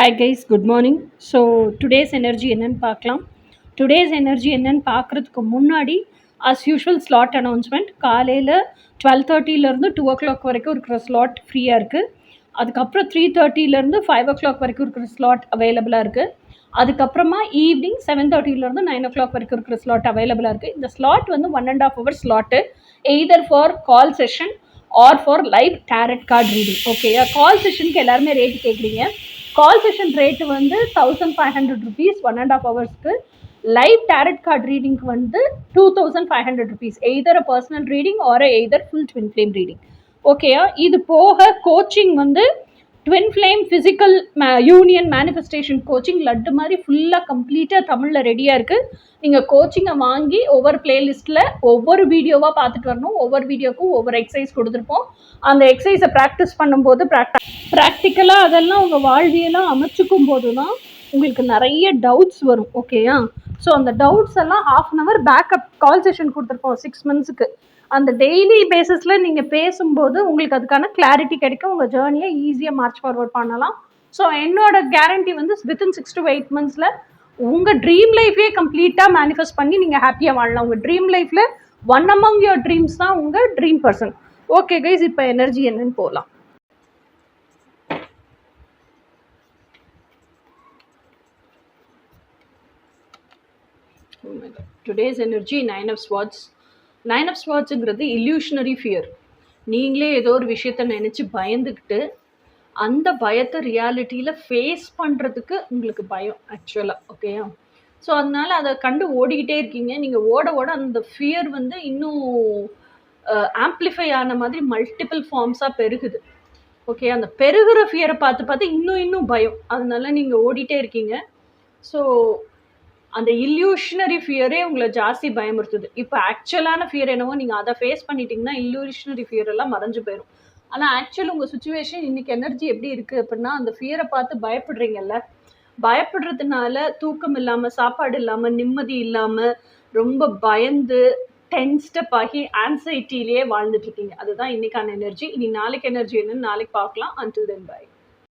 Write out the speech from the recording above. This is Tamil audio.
Hi guys, good morning. So today's energy என்னன்னு பார்க்கலாம். Today's energy என்னன்னு பார்க்குறதுக்கு முன்னாடி as usual slot announcement காலையில் 12:30லேருந்து 2 o'clock வரைக்கும் இருக்கிற ஸ்லாட் ஃப்ரீயாக இருக்குது. அதுக்கப்புறம் 3:30லேருந்து 5 o'clock வரைக்கும் இருக்கிற ஸ்லாட் அவைலபிளாக இருக்குது. அதுக்கப்புறமா ஈவினிங் 7:30லேருந்து 9 o'clock வரைக்கும் இருக்கிற ஸ்லாட் அவைலபிளாக இருக்குது. இந்த ஸ்லாட் வந்து 1.5 hour slot either for call session or for live tarot card reading. ஓகேயா, கால் செஷனுக்கு எல்லாருமே ரேட் கேட்குறீங்க. கால் செஷன் ரேட்டு வந்து 1500 rupees 1.5 hours. Live tarot card ரீடிங்க்கு வந்து 2500 rupees, either a personal reading or either full twin flame reading. ஓகேயா, இது போக கோச்சிங் வந்து twin flame physical union manifestation coaching லட்டு மாதிரி ஃபுல்லாக கம்ப்ளீட்டாக தமிழில் ரெடியாக இருக்குது. நீங்கள் கோச்சிங்கை வாங்கி ஒவ்வொரு பிளேலிஸ்ட்டில் ஒவ்வொரு வீடியோவாக பார்த்துட்டு வரணும். ஒவ்வொரு வீடியோக்கும் ஒவ்வொரு எக்ஸசைஸ் கொடுத்துருப்போம். அந்த எக்ஸசைஸை ப்ராக்டிஸ் பண்ணும்போது ப்ராக்டிக்கலாக அதெல்லாம் உங்கள் வாழ்வியெல்லாம் அமைச்சிக்கும் போது தான் உங்களுக்கு நிறைய டவுட்ஸ் வரும். ஓகேயா, ஸோ அந்த டவுட்ஸ் எல்லாம் 1/2 hour பேக்கப் கால் செஷன் கொடுத்துருப்போம் 6 months. அந்த டெய்லி பேசிஸில் நீங்கள் பேசும்போது உங்களுக்கு அதுக்கான கிளாரிட்டி கிடைக்கும். உங்கள் ஜேர்னியை ஈஸியாக மார்ச் ஃபார்வர்ட் பண்ணலாம். ஸோ என்னோட கேரண்டி வந்து வித்தின் 6 to 8 months உங்கள் ட்ரீம் லைஃபே கம்ப்ளீட்டாக மேனிஃபெஸ்ட் பண்ணி நீங்கள் ஹாப்பியாக வாழலாம். உங்கள் ட்ரீம் லைஃப்பில் ஒன் அமங் யுவர் ட்ரீம்ஸ் தான் உங்கள் ட்ரீம் பர்சன். ஓகே கைஸ், இப்போ எனர்ஜி என்னன்னு போகலாம். Today's energy 9 of Swords. 9 of Swordsங்கிறது இல்யூஷனரி ஃபியர். நீங்களே ஏதோ ஒரு விஷயத்த நினச்சி பயந்துக்கிட்டு அந்த பயத்தை ரியாலிட்டியில் ஃபேஸ் பண்ணுறதுக்கு உங்களுக்கு பயம் ஆக்சுவலாக. ஓகேயா, ஸோ அதனால் அதை கண்டு ஓடிக்கிட்டே இருக்கீங்க. நீங்கள் ஓட ஓட அந்த ஃபியர் வந்து இன்னும் ஆம்ப்ளிஃபை ஆன மாதிரி மல்டிபிள் ஃபார்ம்ஸாக பெருகுது. ஓகே, அந்த பெருகிற ஃபியரை பார்த்து இன்னும் பயம், அதனால நீங்கள் ஓடிட்டே இருக்கீங்க. ஸோ அந்த இல்யூஷனரி ஃபியரே உங்களை ஜாஸ்தி பயமுறுத்துது. இப்போ ஆக்சுவலான ஃபியர் என்னவோ நீங்கள் அதை ஃபேஸ் பண்ணிட்டீங்கன்னா இல்யூஷனரி ஃபியர் எல்லாம் மறைஞ்சு போயிடும். ஆனால் ஆக்சுவல் உங்கள் சுச்சுவேஷன் இன்றைக்கி எனர்ஜி எப்படி இருக்குது அப்படின்னா, அந்த ஃபியரை பார்த்து பயப்படுறீங்கல்ல, பயப்படுறதுனால தூக்கம் இல்லாமல், சாப்பாடு இல்லாமல், நிம்மதி இல்லாமல், ரொம்ப பயந்து டென்ஸ்டப் ஆகி ஆன்சைட்டிலேயே வாழ்ந்துட்டுருக்கீங்க. அதுதான் இன்றைக்கான எனர்ஜி. இனி நாளைக்கு எனர்ஜி என்னன்னு நாளைக்கு பார்க்கலாம். Until then by.